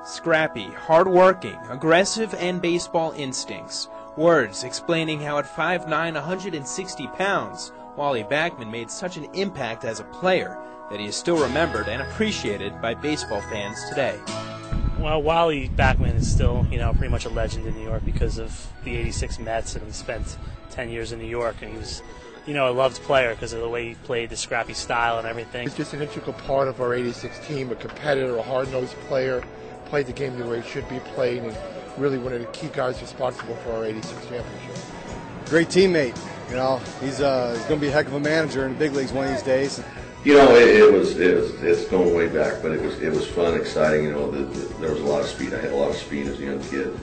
Scrappy, hard-working, aggressive, and baseball instincts. Words explaining how at 5'9", 160 pounds, Wally Backman made such an impact as a player that he is still remembered and appreciated by baseball fans today. Well, Wally Backman is still, pretty much a legend in New York because of the '86 Mets, and he spent 10 years in New York, and he was, a loved player because of the way he played, the scrappy style and everything. He's just an integral part of our '86 team, a competitor, a hard-nosed player, played the game the way it should be played, and really one of the key guys responsible for our '86 championship. Great teammate. He's going to be a heck of a manager in the big leagues one of these days. It's going way back, but it was fun, exciting. There was a lot of speed. I had a lot of speed as a young kid.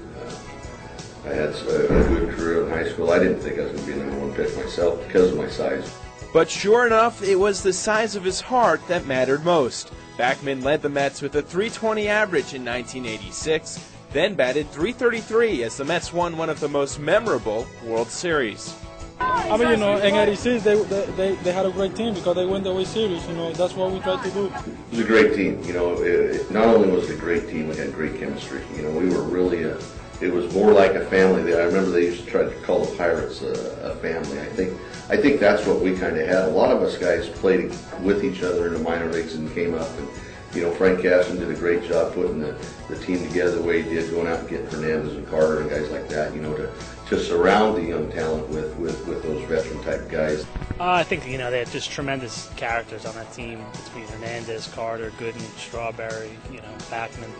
I had a good career in high school. I didn't think I was going to be the #1 pick myself because of my size. But sure enough, it was the size of his heart that mattered most. Backman led the Mets with a .320 average in 1986, then batted .333 as the Mets won one of the most memorable World Series. in '86 they had a great team because they won the World Series. That's what we tried to do. It was a great team. Not only was it a great team, we had great chemistry. We were really it was more like a family. I remember they used to try to call the Pirates a family. I think that's what we kind of had. A lot of us guys played with each other in the minor leagues and came up, and Frank Caston did a great job putting the team together the way he did, going out and getting Hernandez and Carter and guys like that, to surround the young talent with those veteran type guys. I think they had just tremendous characters on that team between Hernandez, Carter, Gooden, Strawberry, Backman.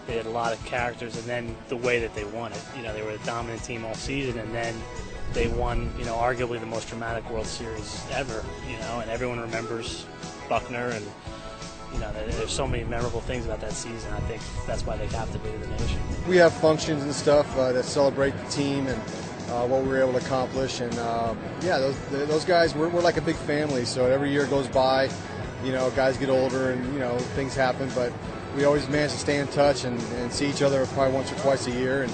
They had a lot of characters, and then the way that they won it. They were a dominant team all season, and then they won, arguably the most dramatic World Series ever, and everyone remembers Buckner, and, there's so many memorable things about that season. I think that's why they captivated the nation. We have functions and stuff that celebrate the team and what we were able to accomplish, and those guys, we're like a big family, so every year goes by, guys get older and, things happen, but we always manage to stay in touch and see each other probably once or twice a year, and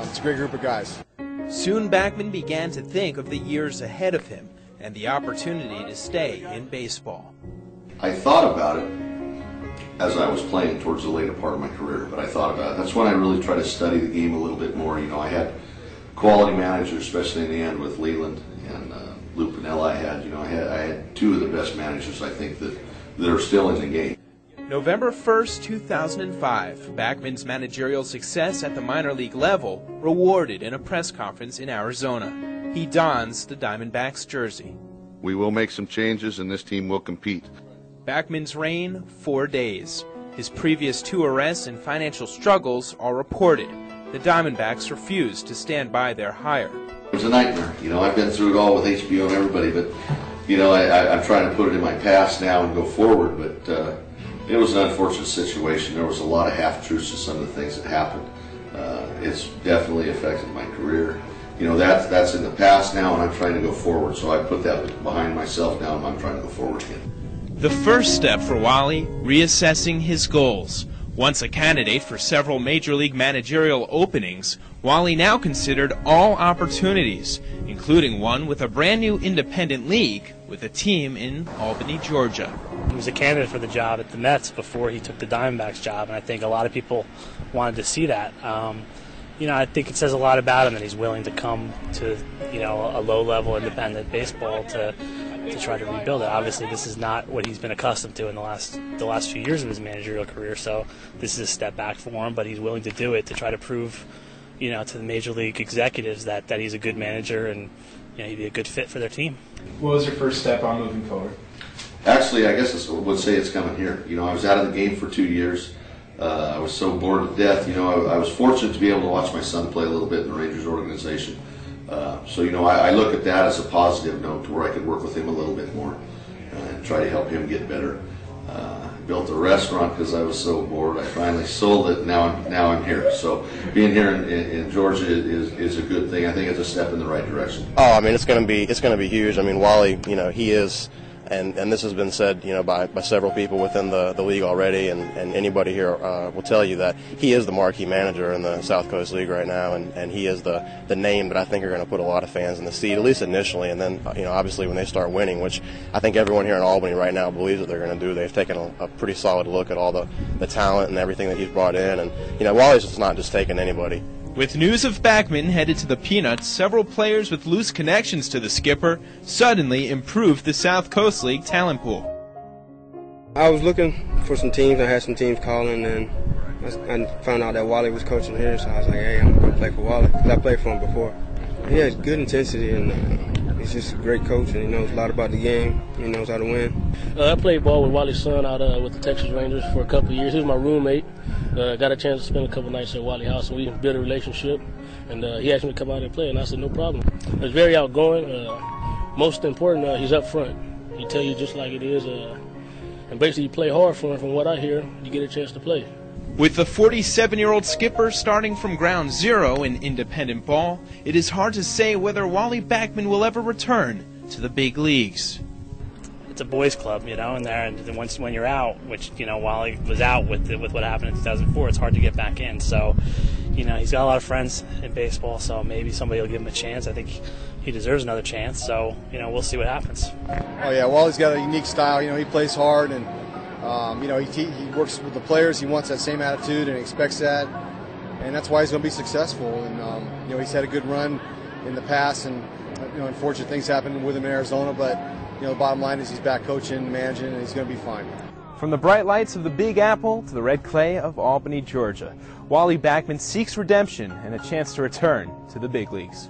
it's a great group of guys. Soon Backman began to think of the years ahead of him and the opportunity to stay in baseball. I thought about it as I was playing towards the later part of my career, but I thought about it. That's when I really tried to study the game a little bit more. I had quality managers, especially in the end with Leland and Lou Piniella. I had two of the best managers, I think, that are still in the game. November 1st, 2005, Backman's managerial success at the minor league level rewarded in a press conference in Arizona. He dons the Diamondbacks jersey. We will make some changes and this team will compete. Backman's reign, 4 days. His previous 2 arrests and financial struggles are reported. The Diamondbacks refused to stand by their hire. It was a nightmare. I've been through it all with HBO and everybody, but, I'm trying to put it in my past now and go forward, but it was an unfortunate situation. There was a lot of half-truths to some of the things that happened. It's definitely affected my career. That's in the past now, and I'm trying to go forward. So I put that behind myself now, and I'm trying to go forward again. The first step for Wally, reassessing his goals. Once a candidate for several major league managerial openings, Wally now considered all opportunities, including one with a brand new independent league with a team in Albany, Georgia. He was a candidate for the job at the Mets before he took the Diamondbacks job, and I think a lot of people wanted to see that. I think it says a lot about him that he's willing to come to, a low-level independent baseball to try to rebuild it. Obviously, this is not what he's been accustomed to in the last few years of his managerial career, so this is a step back for him, but he's willing to do it to try to prove, to the major league executives that he's a good manager and he'd be a good fit for their team. What was your first step on moving forward? Actually, I guess I would say it's coming here. I was out of the game for 2 years. I was so bored to death. I was fortunate to be able to watch my son play a little bit in the Rangers organization. I look at that as a positive note to where I could work with him a little bit more and try to help him get better. I built a restaurant because I was so bored. I finally sold it. Now I'm here. So being here in Georgia is a good thing. I think it's a step in the right direction. Oh, it's going to be huge. Wally, he is And this has been said, by several people within the league already, and anybody here will tell you that he is the marquee manager in the South Coast League right now, and he is the name that I think are going to put a lot of fans in the seat, at least initially, and then obviously when they start winning, which I think everyone here in Albany right now believes that they're going to do. They've taken a pretty solid look at all the talent and everything that he's brought in, and Wally's just not just taking anybody. With news of Backman headed to the Peanuts, several players with loose connections to the skipper suddenly improved the South Coast League talent pool. I was looking for some teams. I had some teams calling, and I found out that Wally was coaching here, so I was like, hey, I'm going to play for Wally, because I played for him before. He has good intensity, and he's just a great coach, and he knows a lot about the game. He knows how to win. I played ball with Wally's son out with the Texas Rangers for a couple of years. He was my roommate. Got a chance to spend a couple nights at Wally's house, and we built a relationship. And he asked me to come out and play, and I said, no problem. He's very outgoing. Most important, he's up front. He tell you just like it is. And basically, you play hard for him. From what I hear, you get a chance to play. With the 47-year-old skipper starting from ground zero in independent ball, it is hard to say whether Wally Backman will ever return to the big leagues. It's a boys' club, in there, and then when you're out, which Wally was out with what happened in 2004, it's hard to get back in. So, he's got a lot of friends in baseball, so maybe somebody will give him a chance. I think he deserves another chance. So, we'll see what happens. Oh yeah, Wally's got a unique style. He plays hard, and he works with the players. He wants that same attitude and expects that, and that's why he's going to be successful. And he's had a good run in the past, and unfortunate things happened with him in Arizona, but the bottom line is he's back coaching, managing, and he's going to be fine. From the bright lights of the Big Apple to the red clay of Albany, Georgia, Wally Backman seeks redemption and a chance to return to the big leagues.